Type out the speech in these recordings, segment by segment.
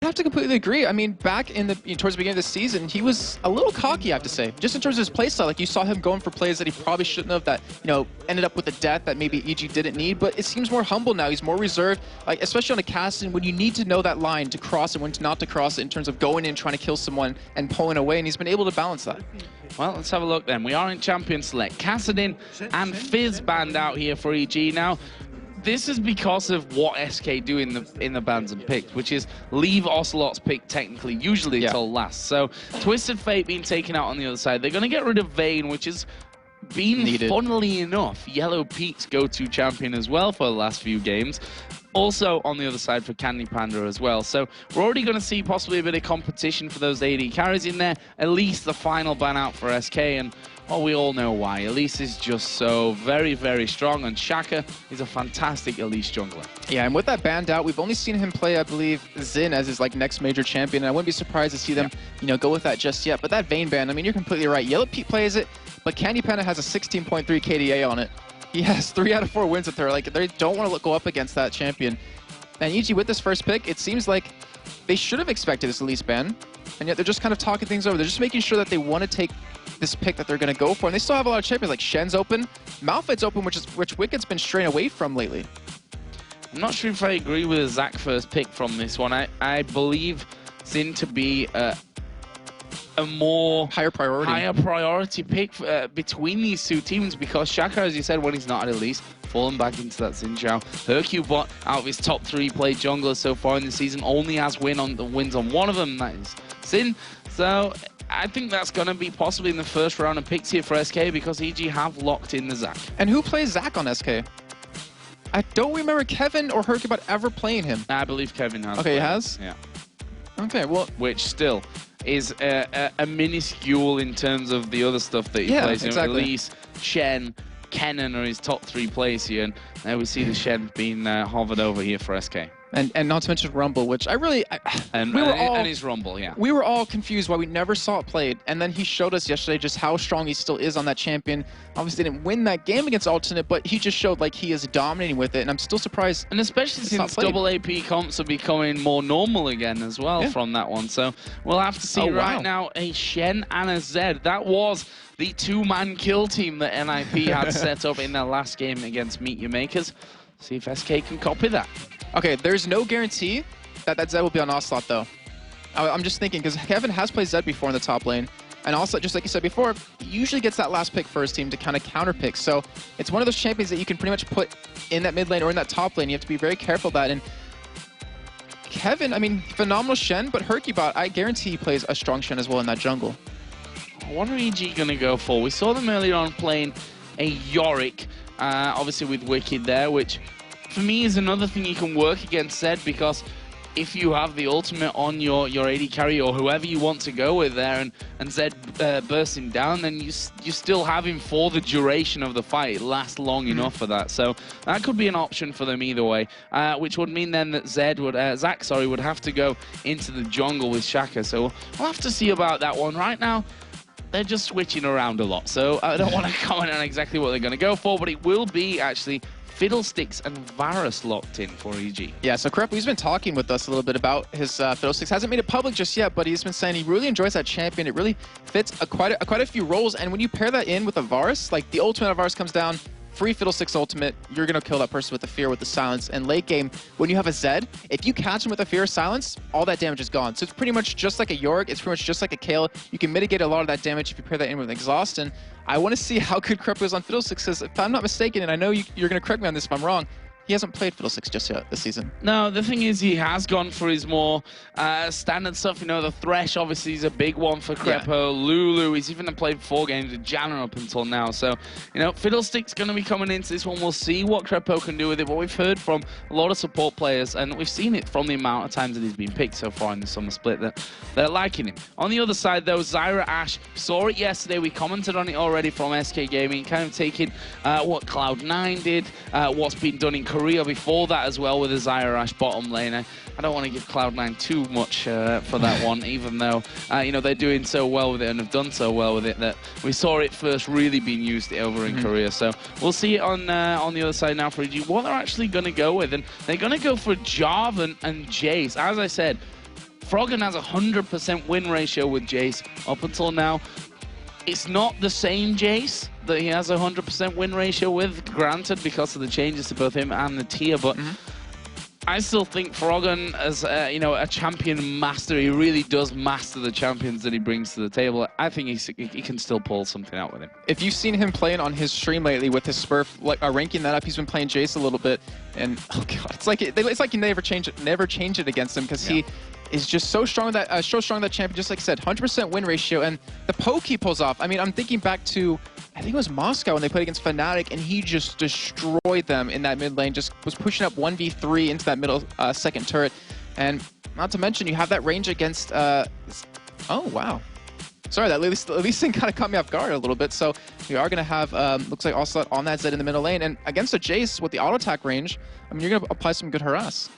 have to completely agree. I mean, back in the towards the beginning of the season, he was a little cocky, I have to say. Just in terms of his playstyle, like you saw him going for plays that he probably shouldn't have, that ended up with a death that maybe EG didn't need. But it seems more humble now. He's more reserved, like especially on a casting when you need to know that line to cross it, when not to cross it, in terms of going in, trying to kill someone and pulling away. And he's been able to balance that. Well, let's have a look then. We are in Champion Select. Kassadin and Fizz banned out here for EG now. This is because of what SK do in the bans and picks, which is leave Ocelote's pick technically, usually until last. So Twisted Fate being taken out on the other side. They're going to get rid of Vayne, which has been, funnily enough, Yellowpete's go-to champion as well for the last few games. Also on the other side for CandyPanda as well. So we're already going to see possibly a bit of competition for those AD carries in there. At least the final ban out for SK, and well, we all know why. Elise is just so very, very strong, and Shaka is a fantastic Elise jungler. Yeah, and with that banned out, we've only seen him play, I believe, Xin as his next major champion, and I wouldn't be surprised to see them, go with that just yet. But that Vayne ban, I mean, you're completely right. Yellowpete plays it, but CandyPanda has a 16.3 KDA on it. He has 3 out of 4 wins with her. Like, they don't want to go up against that champion. And EG with this first pick, it seems like they should have expected this Elise ban, and yet they're just kind of talking things over. They're just making sure that they want to take this pick that they're going to go for. And they still have a lot of champions, like Shen's open, Malphite's open, which Wicked's been straying away from lately. I'm not sure if I agree with the Zach first pick from this one. I believe Xin to be a more higher priority pick between these two teams, because Shaka, as you said, when he's not at Elise, falling back into that Xin Zhao. hyrqBot, out of his top 3 played junglers so far in the season, only has wins on one of them, that is Xin. So I think that's going to be possibly in the first round of picks here for SK, because EG have locked in the Zac. And who plays Zac on SK? I don't remember Kevin or hyrqBot ever playing him. I believe Kevin has. Okay, he has? Yeah. Okay, well... Which still is a minuscule in terms of the other stuff that he plays. Exactly. Elise, Shen, Kennen are his top 3 plays here, and there we see the Shen being hovered over here for SK. And not to mention Rumble, which I really... and his Rumble, yeah. We were all confused why we never saw it played, and then he showed us yesterday just how strong he still is on that champion. Obviously didn't win that game against Alternate, but he just showed like he is dominating with it, and I'm still surprised. And especially since double AP comps are becoming more normal again as well from that one. So we'll have to see now a Shen and a Zed. That was the 2-man kill team that NIP had set up in their last game against Meet Your Makers. See if SK can copy that. Okay, there's no guarantee that Zed will be on Ocelote, though. I'm just thinking, because Kevin has played Zed before in the top lane. And also, just like you said before, he usually gets that last pick for his team to kind of counter pick. So it's one of those champions that you can pretty much put in that mid lane or in that top lane. You have to be very careful of that. And Kevin, I mean, phenomenal Shen, but hyrqBot, I guarantee he plays a strong Shen as well in that jungle. What are EG going to go for? We saw them earlier on playing a Yorick, obviously with Wickd there, which for me is another thing you can work against Zed, because if you have the ultimate on your AD carry or whoever you want to go with there, and Zed bursting down, then you still have him for the duration of the fight. It lasts long enough for that. So that could be an option for them either way, which would mean then that Zac would have to go into the jungle with Shaka. So we'll have to see about that one. Right now, they're just switching around a lot, so I don't want to comment on exactly what they're going to go for, but it will be actually Fiddlesticks and Varus locked in for EG. Yeah, so Krepo, he's been talking with us a little bit about his Fiddlesticks. Hasn't made it public just yet, but he's been saying he really enjoys that champion. It really fits quite a few roles, and when you pair that in with a Varus, like the ultimate of Varus comes down, free Fiddlesticks ultimate, you're going to kill that person with the fear, with the silence. And late game, when you have a Zed, if you catch him with a fear or silence, all that damage is gone. So it's pretty much just like a Yorick, it's pretty much just like a Kayle. You can mitigate a lot of that damage if you pair that in with an Exhaust. And I want to see how good Krepo is on Fiddlesticks, because if I'm not mistaken, and I know you're going to correct me on this if I'm wrong, he hasn't played Fiddlesticks just yet this season. No, the thing is, he has gone for his more standard stuff. You know, the Thresh obviously is a big one for Krepo. Yeah. Lulu, he's even played 4 games with Janna up until now. So, you know, Fiddlesticks going to be coming into this one. We'll see what Krepo can do with it. But we've heard from a lot of support players, and we've seen it from the amount of times that he's been picked so far in the summer split, that they're liking him. On the other side, though, Zyra Ashe, saw it yesterday. We commented on it already from SK Gaming, kind of taking what Cloud9 did, what's been done in Korea before that as well with the Zyra Ashe bottom lane. I don't want to give Cloud9 too much for that one, even though you know, they're doing so well with it and have done so well with it that we saw it first really being used over in Korea. So we'll see it on the other side now for EG, what they're actually going to go with. And they're going to go for Jarvan and Jayce. As I said, Froggen has a 100% win ratio with Jayce up until now. It's not the same Jayce that he has a 100% win ratio with, granted, because of the changes to both him and the tier, but I still think Froggen, as you know, a champion master, he really does master the champions that he brings to the table. I think he can still pull something out with him. If you've seen him playing on his stream lately with his Smurf, like ranking that up, he's been playing Jayce a little bit, and oh god, it's like you never change it against him because he is just so strong that champion. Just like I said, 100% win ratio, and the poke he pulls off. I mean, I'm thinking back to, I think it was Moscow when they played against Fnatic, and he just destroyed them in that mid lane. Just was pushing up 1v3 into that middle second turret, and not to mention you have that range against. Oh wow, sorry, that least thing kind of caught me off guard a little bit. So we are gonna have looks like Ocelote on that Zed in the middle lane, and against a Jayce with the auto attack range, I mean you're gonna apply some good harass.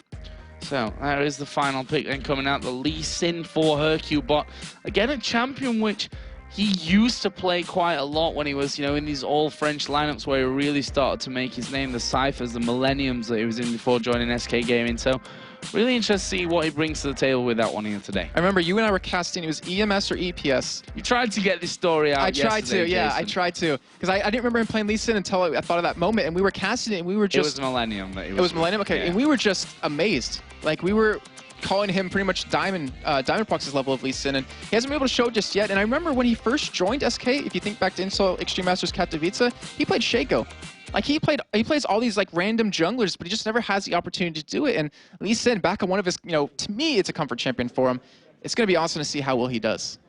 So there is the final pick then coming out, the Lee Sin for hyrqBot. Again, a champion which he used to play quite a lot when he was, you know, in these all-French lineups where he really started to make his name, the Cyphers, the Millenniums that he was in before joining SK Gaming. So really interested to see what he brings to the table with that one here today. I remember you and I were casting, it was EMS or EPS. You tried to get this story out. I tried to, yeah, Jason. I tried to. Because I didn't remember him playing Lee Sin until I thought of that moment, and we were casting it, and we were just... It was Millennium that he was... It was Millennium? Okay, yeah. And we were just amazed. Like, we were calling him pretty much Diamond Proxy's level of Lee Sin, and he hasn't been able to show it just yet. And I remember when he first joined SK, if you think back to Insult Extreme Masters Katowice, he played Shaco. Like he plays all these like random junglers, but he just never has the opportunity to do it. And Lee Sin, back on one of his, you know, to me, it's a comfort champion for him. It's going to be awesome to see how well he does.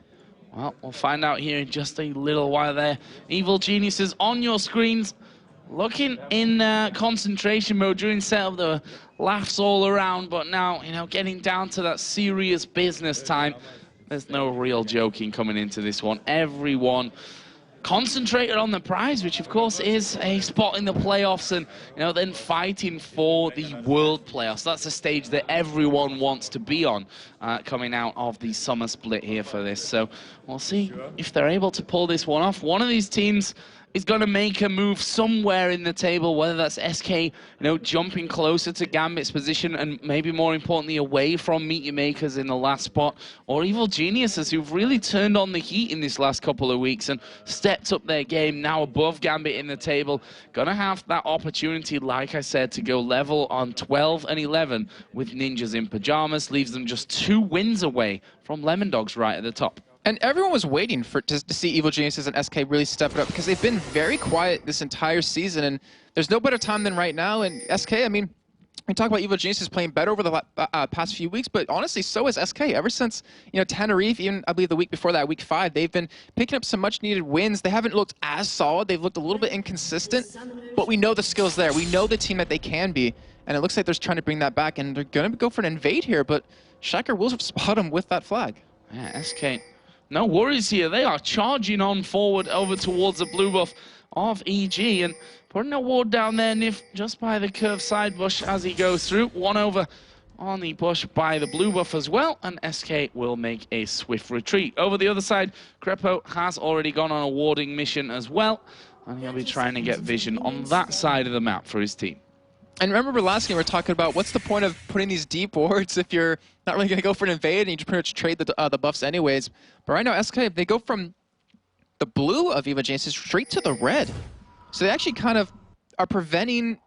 Well, we'll find out here in just a little while there. Evil Geniuses on your screens, looking in concentration mode during setup. There were laughs all around, but now, you know, getting down to that serious business time. There's no real joking coming into this one. Everyone concentrated on the prize, which of course is a spot in the playoffs, and you know, then fighting for the world playoffs. That's a stage that everyone wants to be on coming out of the summer split here for this. So we'll see if they're able to pull this one off. One of these teams is going to make a move somewhere in the table, whether that's SK, you know, jumping closer to Gambit's position and maybe more importantly away from Meteor Makers in the last spot, or Evil Geniuses, who've really turned on the heat in this last couple of weeks and stepped up their game, now above Gambit in the table. Gonna have that opportunity, like I said, to go level on 12 and 11 with Ninjas in Pajamas, leaves them just 2 wins away from Lemon Dogs right at the top. And everyone was waiting to see Evil Geniuses and SK really step it up, because they've been very quiet this entire season, and there's no better time than right now. And SK, I mean, we talk about Evil Geniuses playing better over the past few weeks, but honestly, so is SK. Ever since, you know, Tenerife, even I believe the week before that, week 5, they've been picking up some much-needed wins. They haven't looked as solid. They've looked a little bit inconsistent, but we know the skill's there. We know the team that they can be, and it looks like they're trying to bring that back, and they're going to go for an invade here, but Shaker will spot him with that flag. Yeah, SK... no worries here. They are charging on forward over towards the blue buff of EG and putting a ward down there, Nyph, just by the curved side bush as he goes through. One over on the bush by the blue buff as well, and SK will make a swift retreat. Over the other side, Krepo has already gone on a warding mission as well, and he'll be trying to get vision on that side of the map for his team. And remember last game we were talking about what's the point of putting these deep wards if you're not really going to go for an invade and you just pretty much trade the buffs anyways. But right now SK, they go from the blue of Evil Jayce straight to the red. So they actually kind of are preventing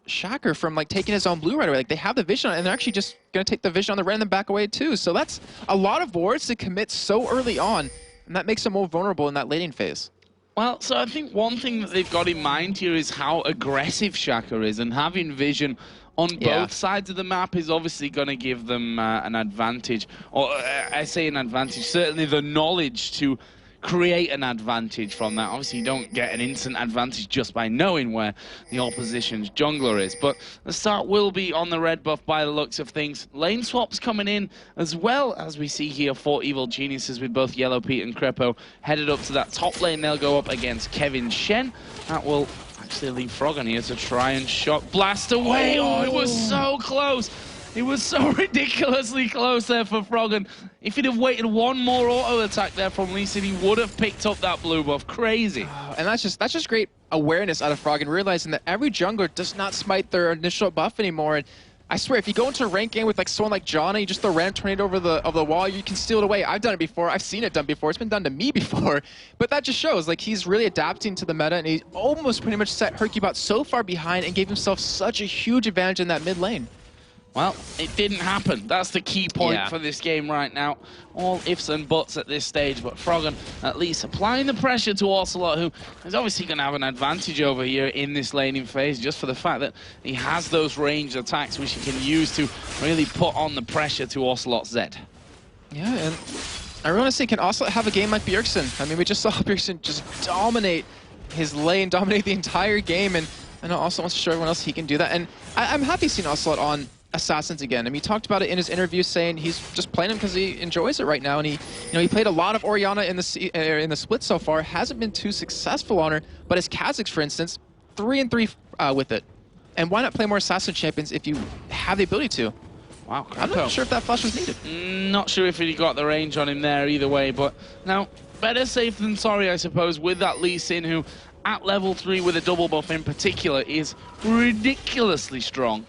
Shaker from like taking his own blue right away. Like they have the vision on it, and they're actually just going to take the vision on the red and then back away too. So that's a lot of wards to commit so early on, and that makes them more vulnerable in that laning phase. Well, so I think one thing that they've got in mind here is how aggressive Shaker is, and having vision on both sides of the map is obviously going to give them an advantage. Or I say an advantage, certainly the knowledge to create an advantage from that. Obviously, you don't get an instant advantage just by knowing where the opposition's jungler is. But the start will be on the red buff by the looks of things. Lane swaps coming in as well, as we see here for Evil Geniuses with both Yellowpete and Krepo headed up to that top lane. They'll go up against Kevin Shen. That will actually leave Froggen here to try and shot blast away. Oh, it was so close. It was so ridiculously close there for Froggen. If he'd have waited one more auto attack there from Lee Sin, he would have picked up that blue buff. Crazy. And that's just great awareness out of Froggen, realizing that every jungler does not smite their initial buff anymore. And I swear, if you go into a ranked game with like someone like John and you just throw random tornado over the wall, you can steal it away. I've done it before. I've seen it done before. It's been done to me before. But that just shows like he's really adapting to the meta, and he almost pretty much set hyrqBot so far behind and gave himself such a huge advantage in that mid lane. Well, it didn't happen. That's the key point for this game right now. All ifs and buts at this stage, but Froggen at least applying the pressure to Ocelote, who is obviously going to have an advantage over here in this laning phase, just for the fact that he has those ranged attacks which he can use to really put on the pressure to Ocelote Zed. Yeah, and I really want to say, can Ocelote have a game like Bjergsen? I mean, we just saw Bjergsen just dominate his lane, dominate the entire game, and I know Ocelote wants to show everyone else he can do that. And I'm happy seeing Ocelote on Assassins again. I mean, he talked about it in his interview, saying he's just playing him because he enjoys it right now. And he played a lot of Orianna in the split so far. Hasn't been too successful on her, but his Kha'Zix, for instance, 3-3 with it. And why not play more Assassin champions if you have the ability to? Wow, I'm not sure if that flash was needed. Not sure if he got the range on him there either way, but now better safe than sorry, I suppose, with that Lee Sin, who at level 3 with a double buff in particular is ridiculously strong,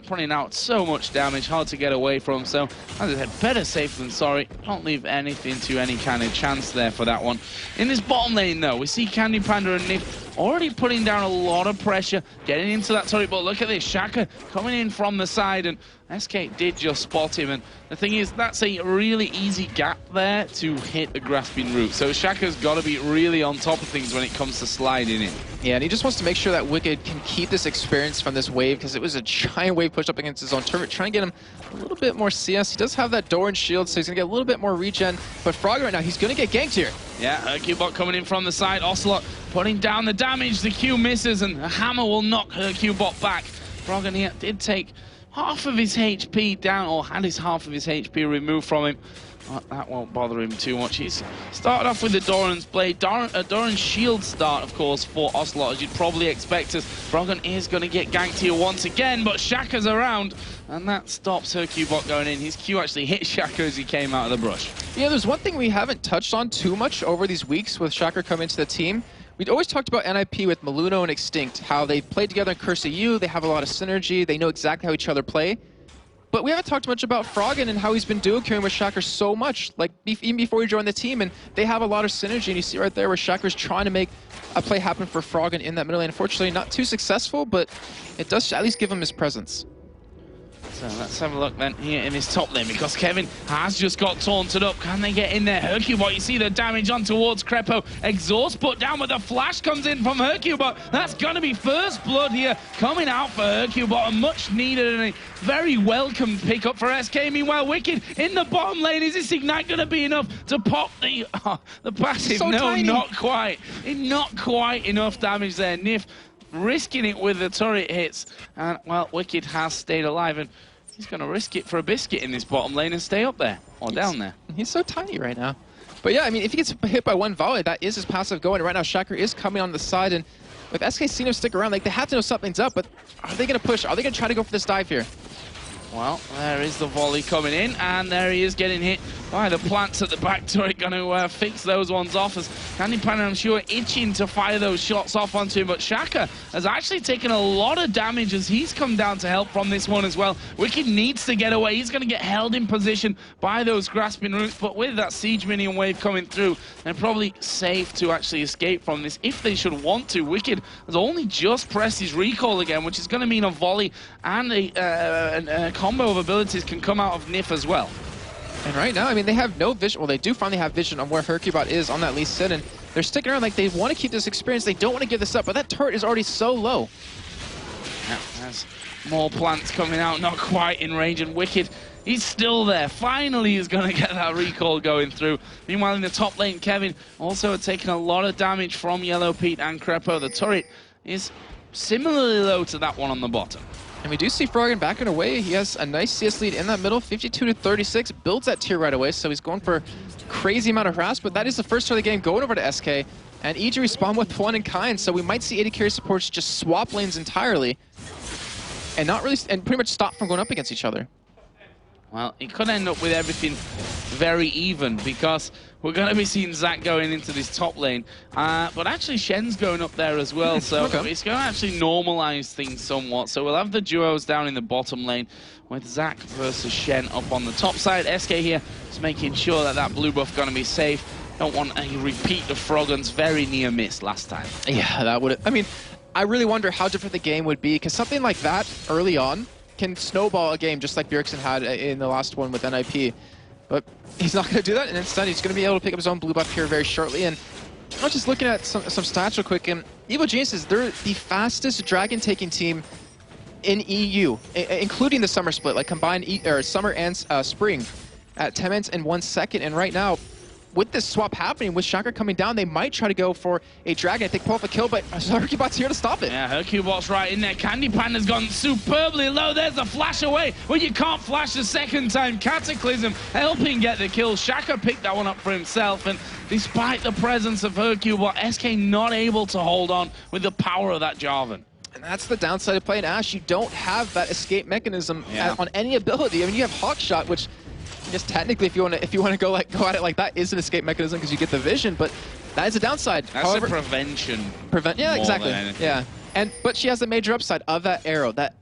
putting out so much damage, hard to get away from. So as I said, better safe than sorry. Don't leave anything to any kind of chance there for that one. In this bottom lane though, we see CandyPanda and Nyph already putting down a lot of pressure, getting into that turret, but look at this, Shaka coming in from the side, and SK did just spot him, and the thing is, that's a really easy gap there to hit the grasping root. So Shaka's got to be really on top of things when it comes to sliding in. Yeah, and he just wants to make sure that Wickd can keep this experience from this wave, because it was a giant wave push up against his own turret, trying to get him a little bit more CS. He does have that door and shield, so he's going to get a little bit more regen, but Froggen right now, he's going to get ganked here. Yeah, hyrqBot coming in from the side, Ocelote putting down the damage, the Q misses, and a hammer will knock hyrqBot back. Froggen here did take half of his HP down, or had his half of his HP removed from him. That won't bother him too much. He's started off with the Doran's Blade. Doran's Shield start, of course, for Ocelote, as you'd probably expect, as Froggen is going to get ganked here once again, but Shaka's around, and that stops hyrqBot going in. His Q actually hit Shaka as he came out of the brush. Yeah, there's one thing we haven't touched on too much over these weeks with Shaka coming to the team. We'd always talked about NIP with Maluno and Extinct, how they played together in Curse of You, they have a lot of synergy, they know exactly how each other play. But we haven't talked much about Froggen and how he's been duo queuing with Shaka so much, like even before he joined the team, and they have a lot of synergy, and you see right there where Shaka's trying to make a play happen for Froggen in that middle lane. Unfortunately, not too successful, but it does at least give him his presence. So let's have a look then here in his top lane, because Kevin has just got taunted up. Can they get in there? hyrqBot, you see the damage on towards Krepo. Exhaust put down, but the flash comes in from hyrqBot. That's going to be first blood here coming out for hyrqBot. A much needed and a very welcome pickup for SK. Meanwhile, Wickd in the bottom lane. Is this Ignite going to be enough to pop the passive? So no, tiny. not quite. Not quite enough damage there. Nyph risking it with the turret hits, and well, Wickd has stayed alive, and he's going to risk it for a biscuit in this bottom lane and stay up there, or down there. He's so tiny right now. But yeah, I mean, if he gets hit by one volley, that is his passive going. Right now, Shaka is coming on the side, and with SK seeing him stick around, like, they have to know something's up, but are they going to push? Are they going to try to go for this dive here? Well, there is the volley coming in, and there he is getting hit by the plants at the back turret. Going to fix those ones off, as CandyPanda, I'm sure, itching to fire those shots off onto him. But Shaka has actually taken a lot of damage as he's come down to help from this one as well. Wickd needs to get away. He's going to get held in position by those grasping roots, but with that siege minion wave coming through, they're probably safe to actually escape from this if they should want to. Wickd has only just pressed his recall again, which is going to mean a volley and a combo of abilities can come out of Nyph as well. And right now, I mean, they have no vision. Well, they do finally have vision on where hyrqBot is on that Lee Sin, and they're sticking around like they want to keep this experience. They don't want to give this up, but that turret is already so low. Yeah, there's more plants coming out, not quite in range, and Wickd, he's still there. Finally, he's going to get that recall going through. Meanwhile, in the top lane, Kevin also taking a lot of damage from Yellowpete and Krepo. The turret is similarly low to that one on the bottom. And we do see Froggen backing away. He has a nice CS lead in that middle, 52-36, builds that tier right away, so he's going for a crazy amount of harass, but that is the first turn of the game going over to SK, and EG respawn with one in kind, so we might see AD carry supports just swap lanes entirely, and not really, and pretty much stop from going up against each other. Well, it could end up with everything very even because we're going to be seeing Zach going into this top lane. But actually, Shen's going up there as well, so it's going to actually normalize things somewhat. So we'll have the duos down in the bottom lane with Zach versus Shen up on the top side. SK here is making sure that that blue buff going to be safe. Don't want a repeat of Froggen's very near miss last time. Yeah, that would. I mean, I really wonder how different the game would be, because something like that early on can snowball a game just like Bjergsen had in the last one with NIP. But he's not going to do that, and instead he's going to be able to pick up his own blue buff here very shortly. And I was just looking at some stats real quick, and Geniuses, they're the fastest dragon-taking team in EU, including the summer split, like combined summer and spring at 10 minutes and 1 second. And right now, with this swap happening, with Shocker coming down, they might try to go for a dragon if they pull off a kill, but hyrqBot's here to stop it. Yeah, hyrqBot's right in there. CandyPanda's gone superbly low. There's a flash away. Well, you can't flash the second time. Cataclysm helping get the kill. Shocker picked that one up for himself, and despite the presence of hyrqBot, SK not able to hold on with the power of that Jarvan. And that's the downside of playing Ashe. You don't have that escape mechanism on any ability. I mean, you have Hawkshot, which I guess technically, if you want to go at it like that, is an escape mechanism because you get the vision, but that is a downside. That's a prevention. Yeah, exactly. Yeah, but she has the major upside of that arrow, that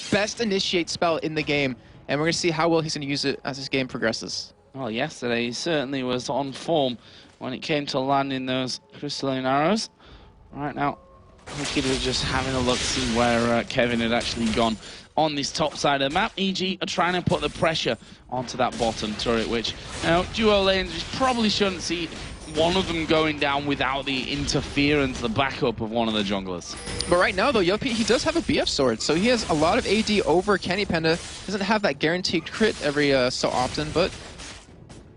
best initiate spell in the game, and we're gonna see how well he's gonna use it as this game progresses. Well, yesterday he certainly was on form when it came to landing those crystalline arrows. Right now, Wickd was just having a look to see where Kevin had actually gone on this top side of the map. EG are trying to put the pressure onto that bottom turret, which, you know, duo lanes, you probably shouldn't see one of them going down without the interference, the backup of one of the junglers. But right now, though, Yellowpete, he does have a BF sword, so he has a lot of AD over CandyPanda. Doesn't have that guaranteed crit every so often, but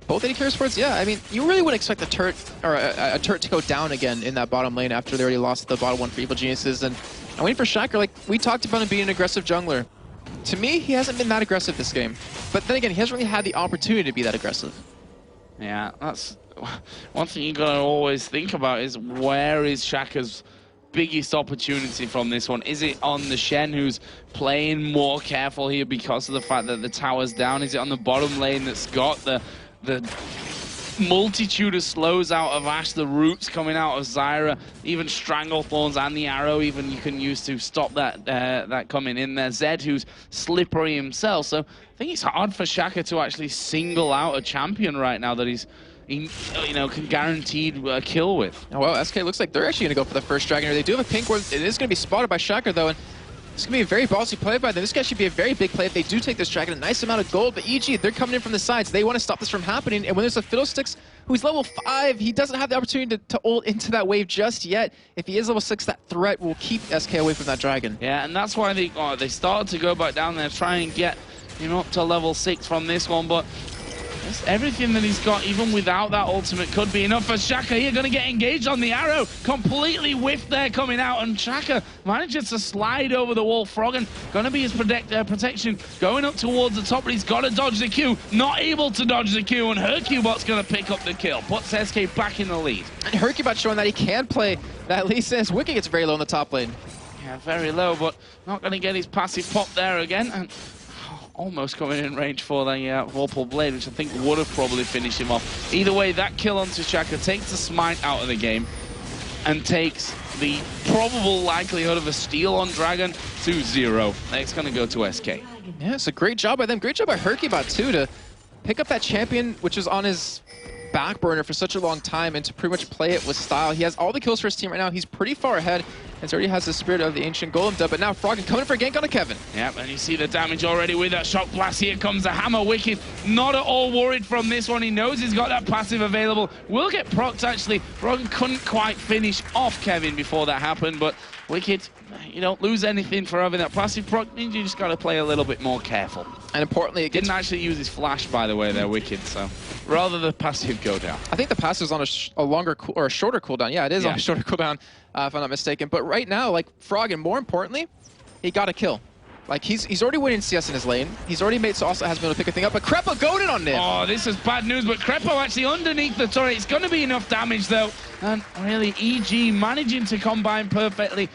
both AD carry swords, yeah. I mean, you really wouldn't expect the turret, or a turret to go down again in that bottom lane after they already lost the bottom one for Evil Geniuses. And I'm waiting for Shocker. Like, we talked about him being an aggressive jungler. To me, he hasn't been that aggressive this game. But then again, he hasn't really had the opportunity to be that aggressive. Yeah, that's one thing you gotta always think about is where is Shaka's biggest opportunity from this one? Is it on the Shen, who's playing more careful here because of the fact that the tower's down? Is it on the bottom lane that's got the multitude of slows out of Ashe, the roots coming out of Zyra, even Stranglethorns and the arrow even you can use to stop that coming in there. Zed, who's slippery himself. So I think it's hard for Shaka to actually single out a champion right now that he's, you know, can guaranteed a kill with. Oh, well, SK looks like they're actually going to go for the first dragon here. They do have a pink ward. It is going to be spotted by Shaka, though, and it's going to be a very ballsy play by them. This guy should be a very big play if they do take this dragon. A nice amount of gold, but EG, they're coming in from the sides. They want to stop this from happening, and when there's a Fiddlesticks who's level 5, he doesn't have the opportunity to ult into that wave just yet. If he is level 6, that threat will keep SK away from that dragon. Yeah, and that's why they started to go back down there, try and get, you know, up to level 6 from this one, but everything that he's got, even without that ultimate, could be enough for Shaka here. Going to get engaged on the arrow. Completely whiffed there coming out, and Shaka manages to slide over the wall. Froggen going to be his protection going up towards the top, but he's got to dodge the Q. Not able to dodge the Q, and hyrqBot's going to pick up the kill. Puts SK back in the lead. And hyrqBot showing that he can play that lead since Wickd gets very low in the top lane. Yeah, very low, but not going to get his passive pop there again. And almost coming in range for the Vorpal Blade, which I think would have probably finished him off. Either way, that kill onto Shaka takes the smite out of the game and takes the probable likelihood of a steal on Dragon to 0. It's going to go to SK. Yeah, it's a great job by them. Great job by hyrqBot, too, to pick up that champion, which was on his back burner for such a long time, and to pretty much play it with style. He has all the kills for his team right now. He's pretty far ahead, and already has the spirit of the ancient golem dub. But now Froggen coming for a gank on a Kevin. Yep, and you see the damage already with that shock blast. Here comes the hammer. Wickd not at all worried from this one. He knows he's got that passive available. Will get procced, actually. Froggen couldn't quite finish off Kevin before that happened, but Wickd, you don't lose anything for having that passive proc. You just got to play a little bit more careful. And importantly, it didn't actually use his flash, by the way, there, Wickd. So rather the passive go down. I think the passive is on a longer or a shorter cooldown. Yeah, it is on a shorter cooldown, if I'm not mistaken. But right now, like Froggen, more importantly, he got a kill. Like, he's already winning CS in his lane. He's already made, so also has been able to pick a thing up. But Krepo goaded on Nyph. Oh, this is bad news. But Krepo actually underneath the turret. It's going to be enough damage, though. And really, EG managing to combine perfectly.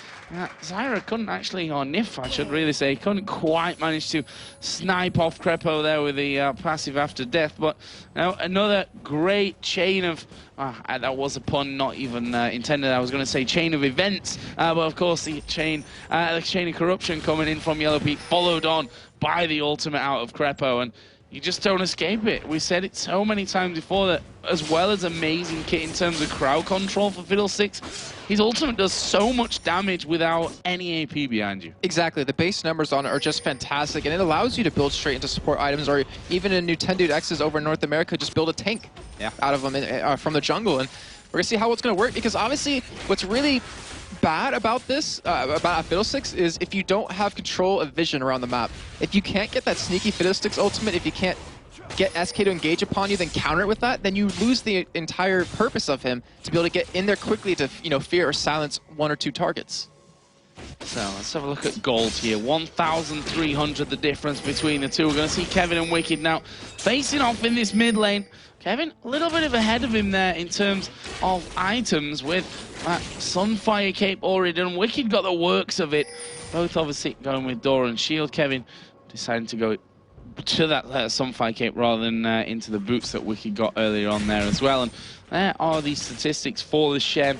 Zyra couldn't actually, or Nyph, I should really say, couldn't quite manage to snipe off Krepo there with the passive after death. But another great chain of, that was a pun, not even intended. I was going to say chain of events, but of course the chain of corruption coming in from Yellowpete, followed on by the ultimate out of Krepo, and you just don't escape it. We said it so many times before that, as well as amazing kit in terms of crowd control for Fiddlesticks, his ultimate does so much damage without any AP behind you. Exactly. The base numbers on it are just fantastic, and it allows you to build straight into support items, or even in new 10 Dude X's over in North America, just build a tank out of them from the jungle. And we're going to see how it's going to work, because obviously what's really bad about this, about Fiddlesticks, is if you don't have control of vision around the map. If you can't get that sneaky Fiddlesticks ultimate, if you can't get SK to engage upon you, then counter it with that, then you lose the entire purpose of him to be able to get in there quickly to, fear or silence 1 or 2 targets. So let's have a look at gold here. 1,300 the difference between the two. We're going to see Kevin and Wickd now facing off in this mid lane. Kevin a little bit of ahead of him there in terms of items with that Sunfire Cape already done. Wickd got the works of it. Both obviously going with Dora and Shield. Kevin deciding to go to that Sunfire Cape rather than into the boots that Wickd got earlier on there as well. And there are the statistics for the Shen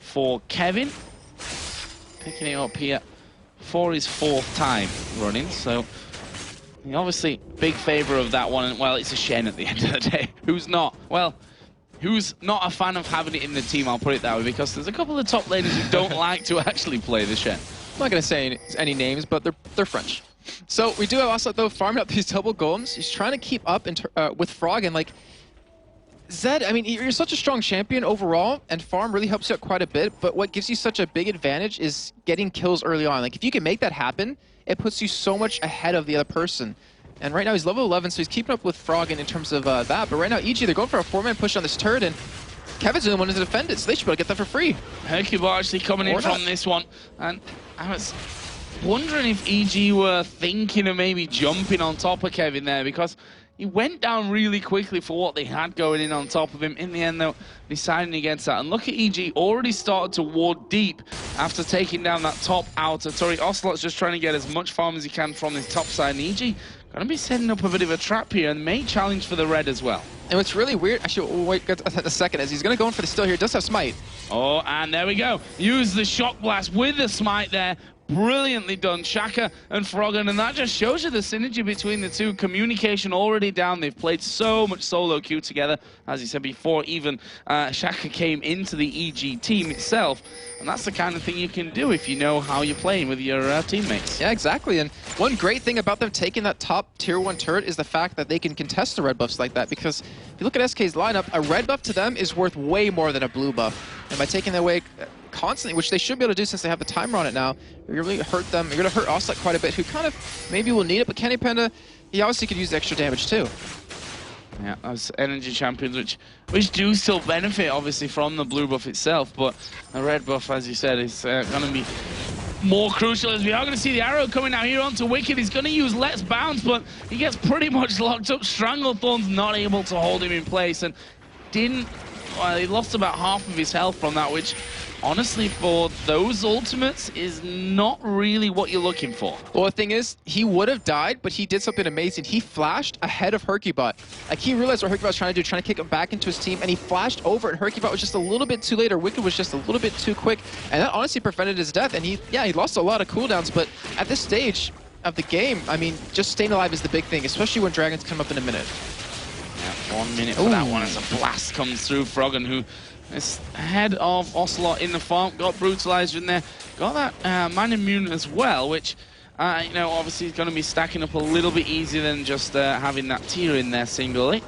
for Kevin. Picking it up here for his 4th time running, so obviously big favour of that one. And well, it's a Shen at the end of the day. Who's not? Well, who's not a fan of having it in the team, I'll put it that way, because there's a couple of top laners who don't like to actually play the Shen. I'm not going to say any names, but they're French. So we do have Ocelote, though, farming up these double golems. He's trying to keep up with Froggen. Like, Zed, I mean, you're such a strong champion overall, and farm really helps you out quite a bit, but what gives you such a big advantage is getting kills early on. Like, if you can make that happen, it puts you so much ahead of the other person. And right now he's level 11, so he's keeping up with Froggen in terms of that. But right now, EG, they're going for a 4-man push on this turret, and Kevin's the only one to defend it, so they should be able to get that for free. hyrqBot actually coming in from this one, and I was wondering if EG were thinking of maybe jumping on top of Kevin there, because he went down really quickly for what they had going in on top of him. In the end, though, deciding against that. And look at EG, already started to ward deep after taking down that top outer turret. Ocelote's just trying to get as much farm as he can from this top side. And EG going to be setting up a bit of a trap here, and may challenge for the red as well. And what's really weird, actually, we'll wait a second, as he's going to go in for the steal here. He does have smite. Oh, and there we go. Use the shock blast with the smite there. Brilliantly done, Shaka and Froggen, and that just shows you the synergy between the two. Communication already down. They've played so much solo queue together, as you said before, even Shaka came into the EG team itself, and that's the kind of thing you can do if you know how you're playing with your teammates. Yeah, exactly, and one great thing about them taking that top tier 1 turret is the fact that they can contest the red buffs like that, because if you look at SK's lineup, a red buff to them is worth way more than a blue buff, and by taking that away constantly, which they should be able to do since they have the timer on it now, you're really hurt them. You're going to hurt Ocelote quite a bit, who kind of maybe will need it, but CandyPanda, he obviously could use the extra damage too. Yeah, as energy champions, which do still benefit obviously from the blue buff itself, but the red buff, as you said, is going to be more crucial, as we are going to see the arrow coming out here onto Wickd. He's going to use Let's Bounce, but he gets pretty much locked up. Stranglethorn's not able to hold him in place, and he lost about half of his health from that, which honestly, for those ultimates, is not really what you're looking for. Well, the thing is, he would have died, but he did something amazing. He flashed ahead of hyrqBot. Like, he realized what hyrqBot was trying to do, trying to kick him back into his team, and he flashed over, and hyrqBot was just a little bit too late, or Wickd was just a little bit too quick, and that honestly prevented his death. And he lost a lot of cooldowns, but at this stage of the game, I mean, just staying alive is the big thing, especially when dragons come up in a minute. Yeah, 1 minute for that one as a blast comes through. Froggen, who is ahead of Ocelote in the farm, got brutalized in there, got that man immune as well, which obviously is going to be stacking up a little bit easier than just having that tier in there singly.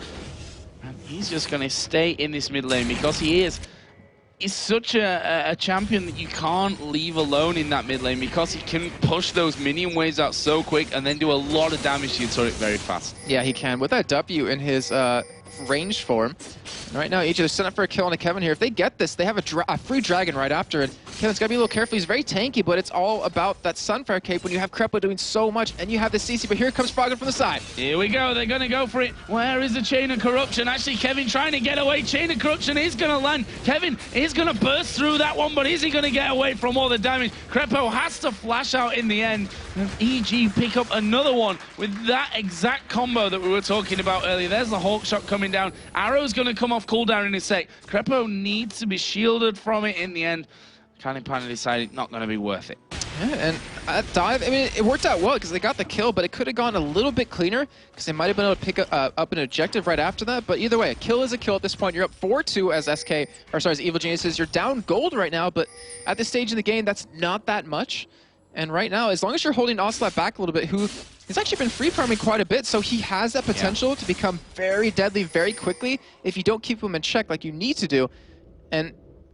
And he's just going to stay in this mid lane because he's such a champion that you can't leave alone in that mid lane, because he can push those minion waves out so quick and then do a lot of damage to your turret very fast. Yeah, he can. With that W in his ranged form. And right now, EG, they're setting up for a kill on a Kevin here. If they get this, they have a free dragon right after it. Kevin's got to be a little careful. He's very tanky, but it's all about that Sunfire Cape when you have Krepo doing so much, and you have the CC, but here comes Froggen from the side. Here we go. They're going to go for it. Where is the Chain of Corruption? Actually, Kevin trying to get away. Chain of Corruption is going to land. Kevin is going to burst through that one, but is he going to get away from all the damage? Krepo has to flash out in the end, and EG pick up another one with that exact combo that we were talking about earlier. There's the Hawk Shot coming down. Arrow's going to come off cooldown in a sec. Krepo needs to be shielded from it in the end. CandyPanda decided not going to be worth it. Yeah, and that dive, I mean, it worked out well because they got the kill, but it could have gone a little bit cleaner because they might have been able to pick up an objective right after that. But either way, a kill is a kill at this point. You're up 4-2 as Evil Geniuses. You're down gold right now, but at this stage in the game, that's not that much. And right now, as long as you're holding Ocelote back a little bit, who has actually been free farming quite a bit, so he has that potential to become very deadly very quickly if you don't keep him in check like you need to do. And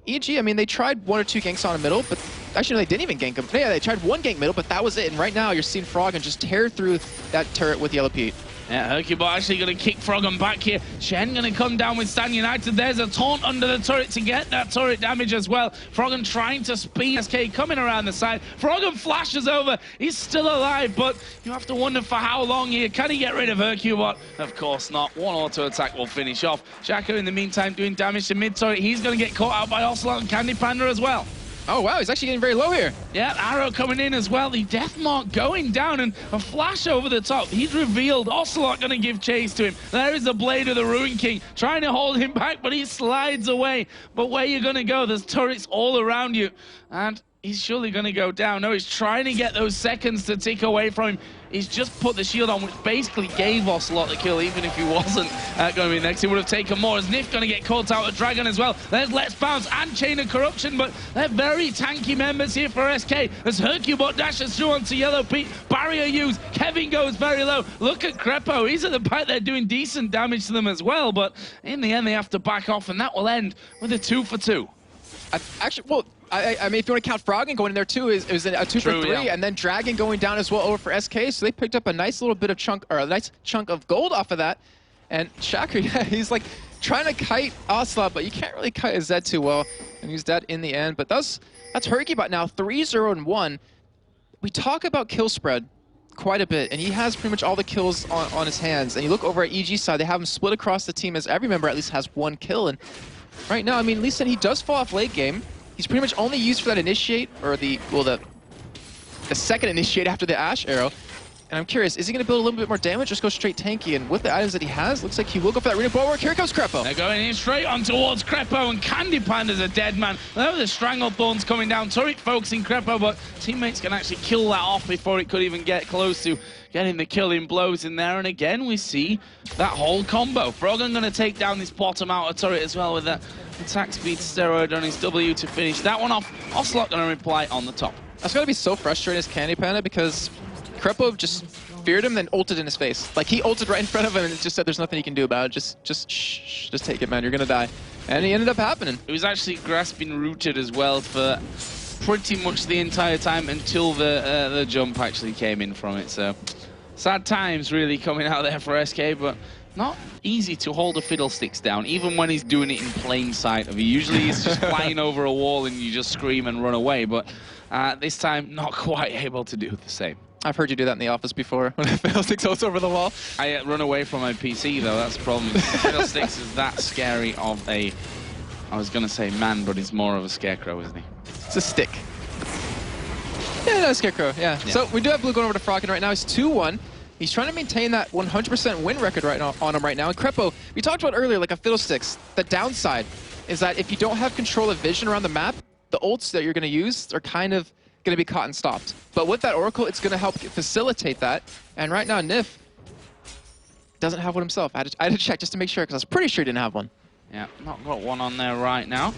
EG, I mean, they tried 1 or 2 ganks on a middle, but actually, they didn't even gank him. Yeah, they tried 1 gank middle, but that was it. And right now, you're seeing Froggen just tear through that turret with Yellowpete. Yeah, hyrqBot actually going to kick Froggen back here. Shen going to come down with Stan United. There's a taunt under the turret to get that turret damage as well. Froggen trying to speed SK coming around the side. Froggen flashes over. He's still alive, but you have to wonder for how long here. Can he get rid of hyrqBot? Of course not. One auto attack will finish off. Shaka in the meantime doing damage to mid turret. He's going to get caught out by Ocelote and CandyPanda as well. Oh, wow, he's actually getting very low here. Yeah, Arrow coming in as well. The Death Mark going down and a flash over the top. He's revealed. Ocelote going to give chase to him. There is the Blade of the Ruin King trying to hold him back, but he slides away. But where you going to go? There's turrets all around you. And he's surely going to go down. No, he's trying to get those seconds to tick away from him. He's just put the shield on, which basically gave Ocelote the kill, even if he wasn't going to be next. He would have taken more. As Nyph going to get caught out with Dragon as well. There's Let's Bounce and Chain of Corruption, but they're very tanky members here for SK. As hyrqBot dashes through onto Yellowpete. Barrier used. Kevin goes very low. Look at Krepo. He's at the back there doing decent damage to them as well, but in the end, they have to back off, and that will end with a 2 for 2. I mean, if you want to count Froggen going in there too, it was a 2 for 3, and then Dragon going down as well over for SK. So they picked up a nice little bit of chunk, or a nice chunk of gold off of that. And Shaka, yeah, he's like trying to kite Ocelote, but you can't really kite a Zed too well, and he's dead in the end. But that's hyrqBot now 3-0-1. We talk about kill spread quite a bit, and he has pretty much all the kills on his hands. And you look over at EG side, they have him split across the team as every member at least has 1 kill. And right now, I mean, Lee said he does fall off late game. He's pretty much only used for that initiate, or the second initiate after the Ash arrow. And I'm curious, is he going to build a little bit more damage or just go straight tanky? And with the items that he has, looks like he will go for that Arena Bulwark. Here comes Krepo. They're going in straight on towards Krepo, and CandyPanda's a dead man. There were the Stranglethorns coming down. Turret focusing Krepo, but teammates can actually kill that off before it could even get close to getting the killing blows in there. And again, we see that whole combo. Froggen going to take down this bottom outer turret as well with that attack speed steroid on his W to finish that one off. Ocelote going to reply on the top. That's going to be so frustrating as CandyPanda because Krepo just feared him, then ulted in his face. Like, he ulted right in front of him and just said there's nothing he can do about it. Just take it, man. You're going to die. And he ended up happening. It was actually grasping rooted as well for pretty much the entire time until the jump actually came in from it. So, sad times really coming out there for SK, but not easy to hold the fiddlesticks down, even when he's doing it in plain sight of you. Usually he's just flying over a wall and you just scream and run away, but this time not quite able to do the same. I've heard you do that in the office before, when fiddlesticks goes over the wall. I run away from my PC though, that's the problem. Fiddlesticks is that scary of a, I was gonna say man, but he's more of a scarecrow, isn't he? It's a stick. Yeah, no, scarecrow, yeah. So we do have blue going over to Froggen right now. He's 2-1. He's trying to maintain that 100% win record right now on him right now. And Krepo, we talked about earlier, like a Fiddlesticks, the downside is that if you don't have control of vision around the map, the ults that you're going to use are kind of going to be caught and stopped. But with that Oracle, it's going to help facilitate that. And right now, Nyph doesn't have one himself. I had to check just to make sure, because I was pretty sure he didn't have one. Yeah, not got one on there right now.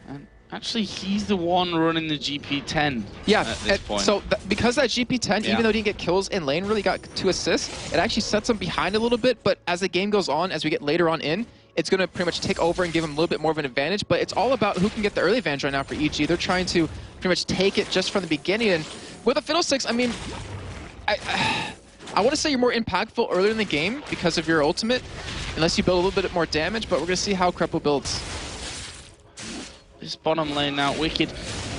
And actually, he's the one running the GP10 at this point. So because that GP10, even though he didn't get kills in lane, really got 2 assists, it actually sets him behind a little bit. But as the game goes on, as we get later on in, it's going to pretty much take over and give him a little bit more of an advantage. But it's all about who can get the early advantage right now for EG. They're trying to pretty much take it just from the beginning. And with the Fiddlesticks, I mean, I want to say you're more impactful earlier in the game because of your ultimate, unless you build a little bit more damage. But we're going to see how Krepo builds. This bottom lane now, Wickd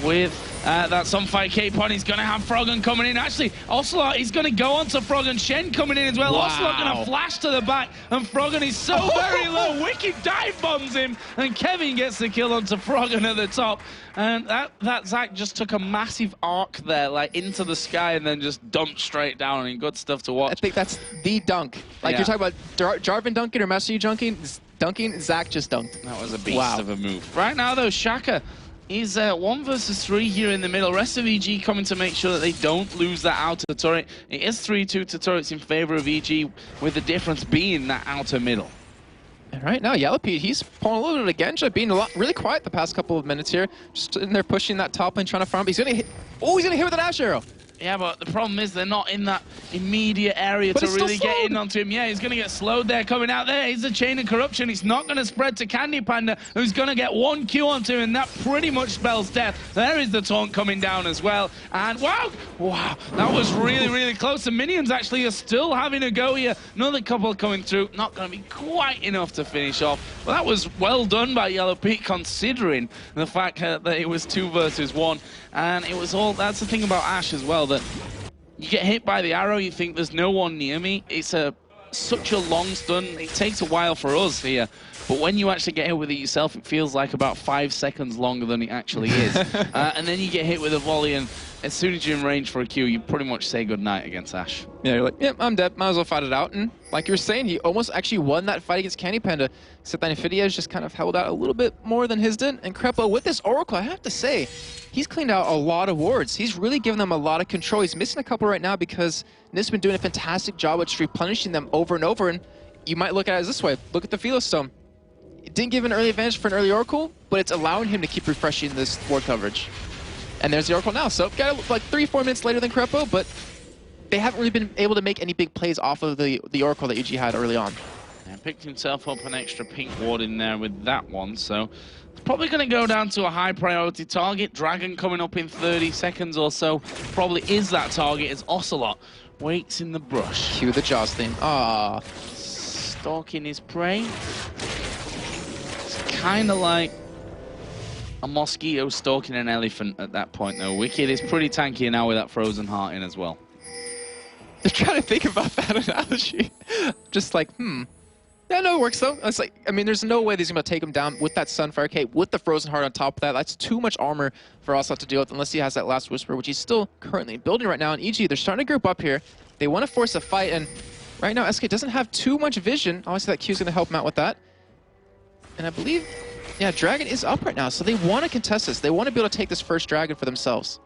with that Sunfire Cape on. He's going to have Froggen coming in. Actually, Ocelote is going to go on to Froggen. Shen coming in as well. Wow. Ocelote going to flash to the back, and Froggen is so very low. Wickd dive bombs him, and Kevin gets the kill onto Froggen at the top. And that Zach just took a massive arc there, like into the sky, and then just dumped straight down. And good stuff to watch. I think that's the dunk. Like you're talking about Jarvan dunking or Master Yi dunking, Zach just dunked. That was a beast of a move. Right now, though, Shaka is 1 versus 3 here in the middle. Rest of EG coming to make sure that they don't lose that outer turret. It is 3-2 to turrets in favor of EG, with the difference being that outer middle. And right now, Yellowpete, he's pulling a little bit of Genja, being really quiet the past couple of minutes here. Just in there pushing that top lane, trying to farm. He's gonna hit. Oh, he's gonna hit with an Ash arrow. Yeah, but the problem is they're not in that immediate area to really get in onto him. Yeah, he's going to get slowed there coming out there. He's a chain of corruption. He's not going to spread to CandyPanda, who's going to get 1 Q onto him, and that pretty much spells death. There is the taunt coming down as well. And wow, that was really, really close. The minions actually are still having a go here. Another couple coming through. Not going to be quite enough to finish off. But that was well done by Yellowpete, considering the fact that it was 2 versus 1. And it was all, that's the thing about Ashe as well, that you get hit by the arrow, you think there's no one near me. It's such a long stun. It takes a while for us here. But when you actually get hit with it yourself, it feels like about 5 seconds longer than it actually is. And then you get hit with a volley, and as soon as you're in range for a Q, you pretty much say goodnight against Ashe. Yeah, you're like, yep, I'm dead. Might as well fight it out. And like you were saying, he almost actually won that fight against CandyPanda, except that Infidia's just kind of held out a little bit more than his did. And Krepo, with this Oracle, I have to say, he's cleaned out a lot of wards. He's really given them a lot of control. He's missing a couple right now because Nyph's been doing a fantastic job at just replenishing them over and over. And you might look at it as this way. Look at the Philo Stone. It didn't give an early advantage for an early Oracle, but it's allowing him to keep refreshing this ward coverage. And there's the Oracle now. So got like 3-4 minutes later than Krepo, but they haven't really been able to make any big plays off of the Oracle that EG had early on. And picked himself up an extra pink ward in there with that one, so it's probably going to go down to a high priority target. Dragon coming up in 30 seconds or so probably is that target as Ocelote waits in the brush. Cue the Jaws theme. Ah, stalking his prey. It's kind of like a mosquito stalking an elephant at that point, though. Wickd is pretty tanky now with that frozen heart in as well. I'm trying to think about that analogy. Just like, Yeah, no, it works though. It's like, I mean, there's no way he's gonna take him down with that Sunfire Cape, with the Frozen Heart on top of that. That's too much armor for Ocelote to deal with, unless he has that last Whisper, which he's still currently building right now. And EG, they're starting to group up here. They want to force a fight, and right now SK doesn't have too much vision. Obviously, that Q's gonna help him out with that. And I believe, yeah, Dragon is up right now, so they want to contest this. They want to be able to take this first Dragon for themselves.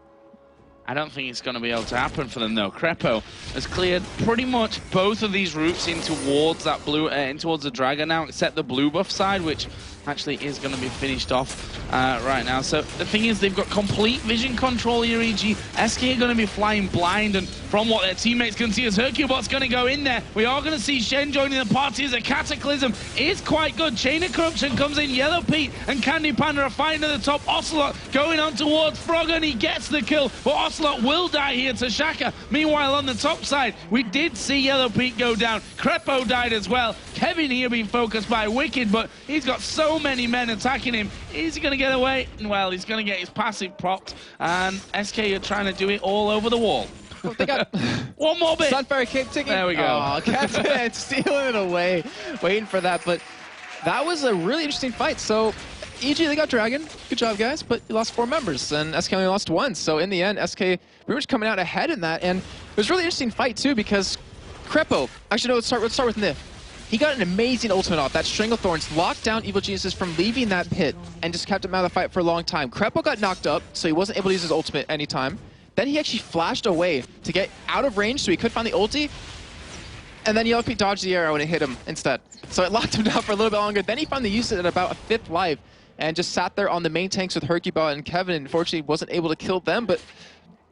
I don't think it's going to be able to happen for them, though. Krepo has cleared pretty much both of these routes in towards that blue, in towards the Dragon now, except the blue buff side, which actually is going to be finished off right now. So the thing is, they've got complete vision control here, EG. SK are going to be flying blind, and from what their teammates can see, as hyrqBot's going to go in there, we are going to see Shen joining the party as a Cataclysm is quite good. Chain of Corruption comes in, Yellowpete and CandyPanda are fighting at the top. Ocelote going on towards Froggen, he gets the kill, but Ocelote will die here to Shaka. Meanwhile, on the top side, we did see Yellowpete go down. Krepo died as well. Kevin here being focused by Wickd, but he's got so many men attacking him. Is he going to get away? Well, he's going to get his passive propped, and SK are trying to do it all over the wall. They got one more bit. Sunfire Cape ticking. There we go. Oh, Captain stealing it away, waiting for that. But that was a really interesting fight. So EG, they got Dragon. Good job, guys. But you lost 4 members, and SK only lost 1. So in the end, SK pretty much coming out ahead in that. And it was a really interesting fight too, because Krepo. Actually, no. Let's start with Nyph. He got an amazing ultimate off. That Strangle Thorns locked down Evil Geniuses from leaving that pit and just kept him out of the fight for a long time. Krepo got knocked up, so he wasn't able to use his ultimate anytime. Then he actually flashed away to get out of range so he could find the ulti. And then Yellowpete dodged the arrow and it hit him instead. So it locked him down for a little bit longer. Then he finally used it at about a 5th life and just sat there on the main tanks with hyrqBot and Kevin. Unfortunately, wasn't able to kill them, but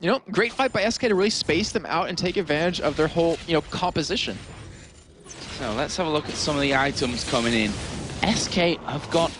you know, great fight by SK to really space them out and take advantage of their whole, you know, composition. So let's have a look at some of the items coming in. SK have got